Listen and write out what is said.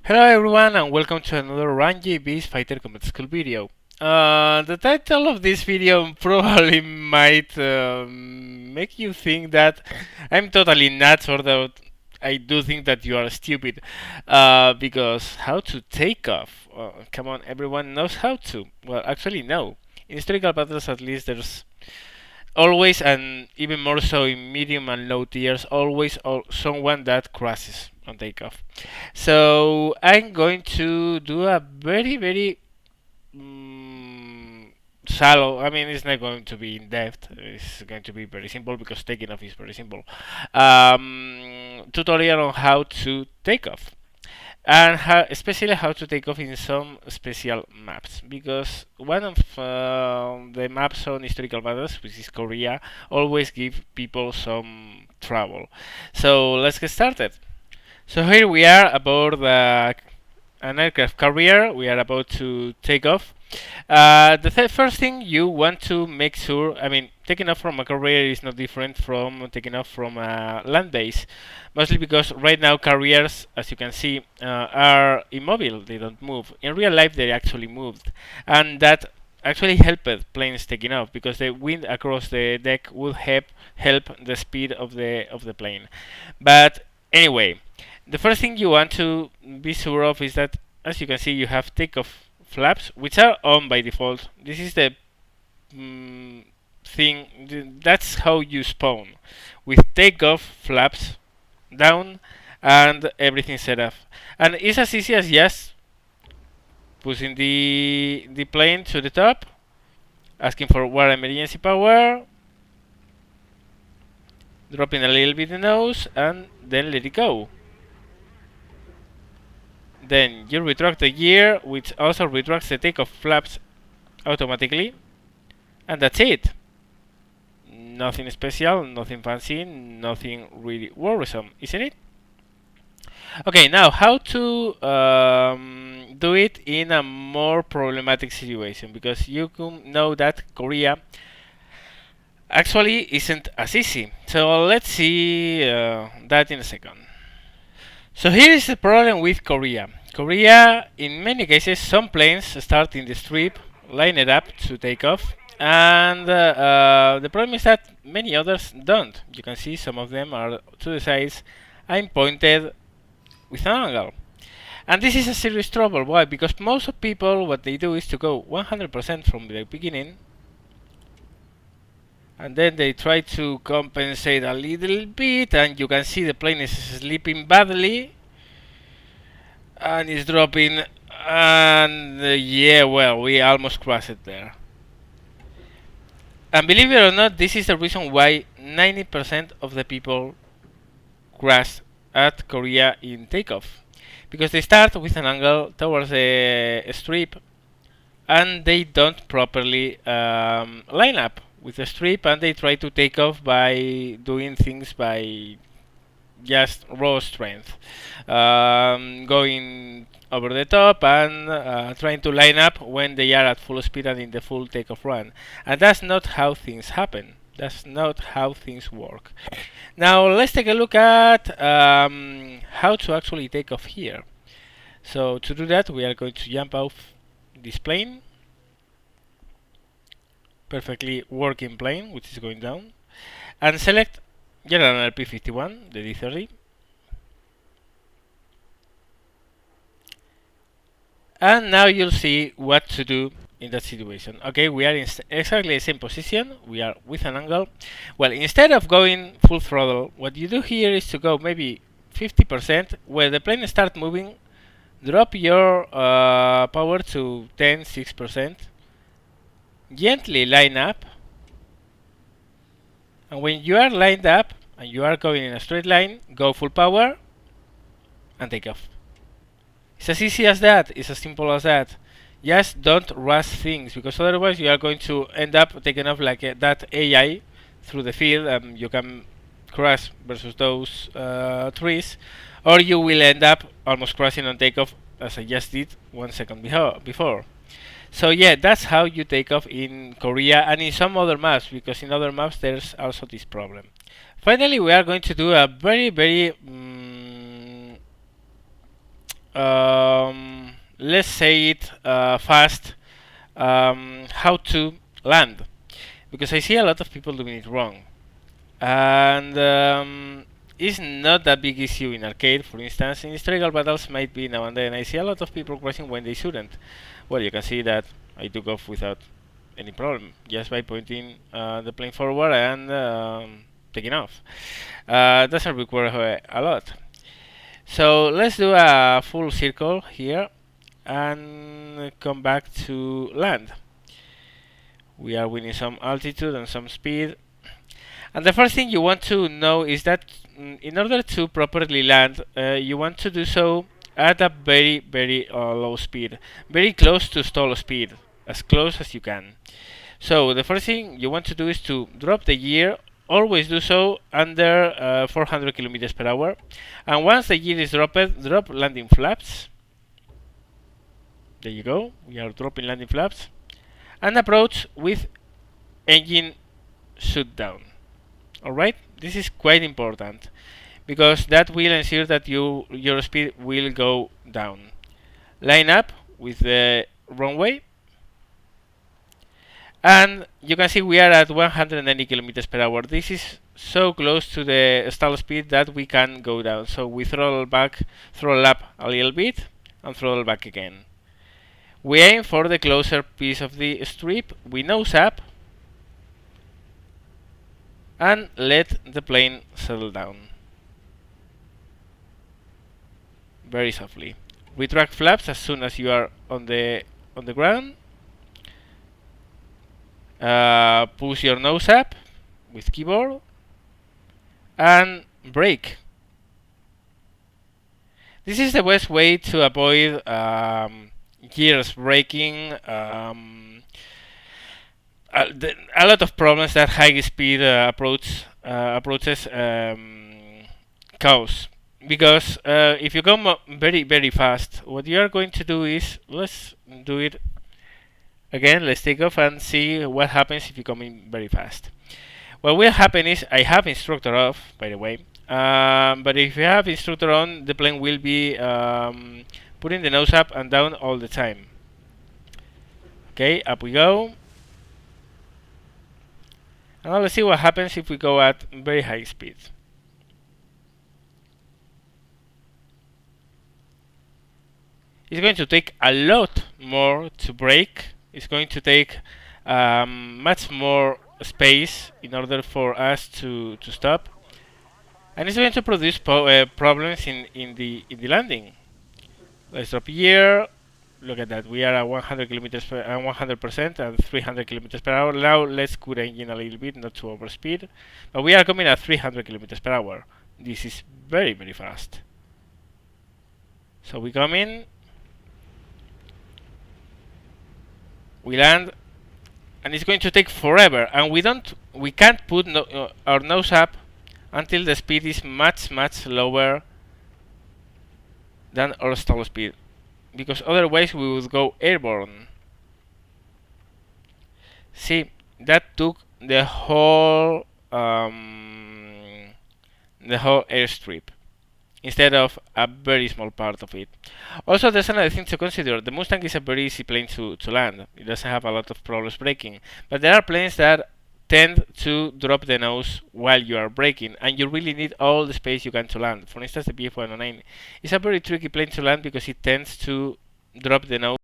Hello everyone and welcome to another Ranji Beast Fighter Combat School video. The title of this video probably might make you think that I'm totally nuts, or that I do think that you are stupid. Because how to take off? Come on, everyone knows how to. Well, actually no. In historical battles at least there's always, and even more so in medium and low tiers, always someone that crashes on takeoff. So I'm going to do a very shallow. I mean, it's not going to be in depth. It's going to be very simple because taking off is very simple. Tutorial on how to take off, and especially how to take off in some special maps, because one of the maps on historical battles, which is Korea, always give people some trouble. So let's get started. So here we are aboard an aircraft carrier. We are about to take off. The first thing you want to make sure, I mean, taking off from a carrier is not different from taking off from a land base, mostly because right now carriers, as you can see, are immobile. They don't move. In real life, they actually moved, and that actually helped planes taking off, because the wind across the deck would help the speed of the plane. But anyway, the first thing you want to be sure of is that, as you can see, you have takeoff flaps, which are on by default. This is the thing, that's how you spawn, with takeoff flaps down and everything set up. And it's as easy as just pushing the plane to the top, asking for water emergency power, dropping a little bit the nose, and then let it go. Then you retract the gear, which also retracts the takeoff flaps automatically, and that's it. Nothing special, nothing fancy, nothing really worrisome, isn't it? Okay, now how to do it in a more problematic situation, because you can know that Korea actually isn't as easy. So let's see that in a second. So here is the problem with Korea. Korea, in many cases, some planes start in the strip, line it up to take off, and the problem is that many others don't. You can see some of them are to the sides and pointed with an angle. And this is a serious trouble. Why? Because most of people, what they do is to go 100% from the beginning, and then they try to compensate a little bit, and you can see the plane is slipping badly and it's dropping, and yeah, well, we almost crashed it there. And believe it or not, this is the reason why 90% of the people crash at Korea in takeoff, because they start with an angle towards the strip and they don't properly line up with the strip, and they try to take off by doing things by just raw strength, going over the top and trying to line up when they are at full speed and in the full takeoff run. And that's not how things happen. That's not how things work. Now let's take a look at how to actually take off here. So to do that, we are going to jump off this plane, perfectly working plane, which is going down, and select General P51, the D30, and now you'll see what to do in that situation. Okay, we are in exactly the same position, we are with an angle. Well, instead of going full throttle, what you do here is to go maybe 50%. When the plane starts moving, drop your power to 6%, gently line up, and when you are lined up and you are going in a straight line, go full power and take off. It's as easy as that. It's as simple as that. Just don't rush things, because otherwise you are going to end up taking off like that AI through the field, and you can crash versus those trees, or you will end up almost crashing on takeoff, as I just did 1 second before. So yeah, that's how you take off in Korea and in some other maps, because in other maps there's also this problem. Finally, we are going to do a very let's say it fast, how to land, because I see a lot of people doing it wrong, and it's not that big issue in arcade. For instance, in historical battles might be now and then. I see a lot of people crashing when they shouldn't. Well, you can see that I took off without any problem, just by pointing the plane forward and taking off. Doesn't require a lot. So let's do a full circle here and come back to land. We are winning some altitude and some speed. And the first thing you want to know is that in order to properly land, you want to do so at a very low speed, very close to stall speed, as close as you can. So the first thing you want to do is to drop the gear. Always do so under 400 kilometers per hour. And once the gear is dropped, drop landing flaps. There you go. We are dropping landing flaps. And approach with engine shut down. Alright? This is quite important, because that will ensure that your speed will go down. Line up with the runway. And you can see we are at 190 kilometers per hour. This is so close to the stall speed that we can go down. So we throttle up a little bit, and throttle back again. We aim for the closer piece of the strip. We nose up and let the plane settle down very softly. Retract flaps as soon as you are on the ground. Push your nose up with keyboard and brake. This is the best way to avoid gears braking. A lot of problems that high speed approaches cause, because if you go very fast, what you are going to do is, let's do it again. Let's take off and see what happens if you come in very fast. What will happen is, I have instructor off, by the way, but if you have instructor on, the plane will be putting the nose up and down all the time. Okay, up we go. Now let's see what happens if we go at very high speed. It's going to take a lot more to brake. It's going to take much more space in order for us to stop, and it's going to produce problems in the landing. Let's drop here. Look at that. We are at 100 kilometers per 100% and 300 kilometers per hour. Now let's cool engine a little bit, not to overspeed, but we are coming at 300 kilometers per hour. This is very fast. So we come in, we land, and it's going to take forever. And we can't put our nose up until the speed is much lower than our stall speed, because otherwise we would go airborne. See, that took the whole airstrip instead of a very small part of it. Also, there's another thing to consider. The Mustang is a very easy plane to land. It doesn't have a lot of problems braking, but there are planes that tend to drop the nose while you are braking, and you really need all the space you can to land. For instance, the BF-109 is a very tricky plane to land because it tends to drop the nose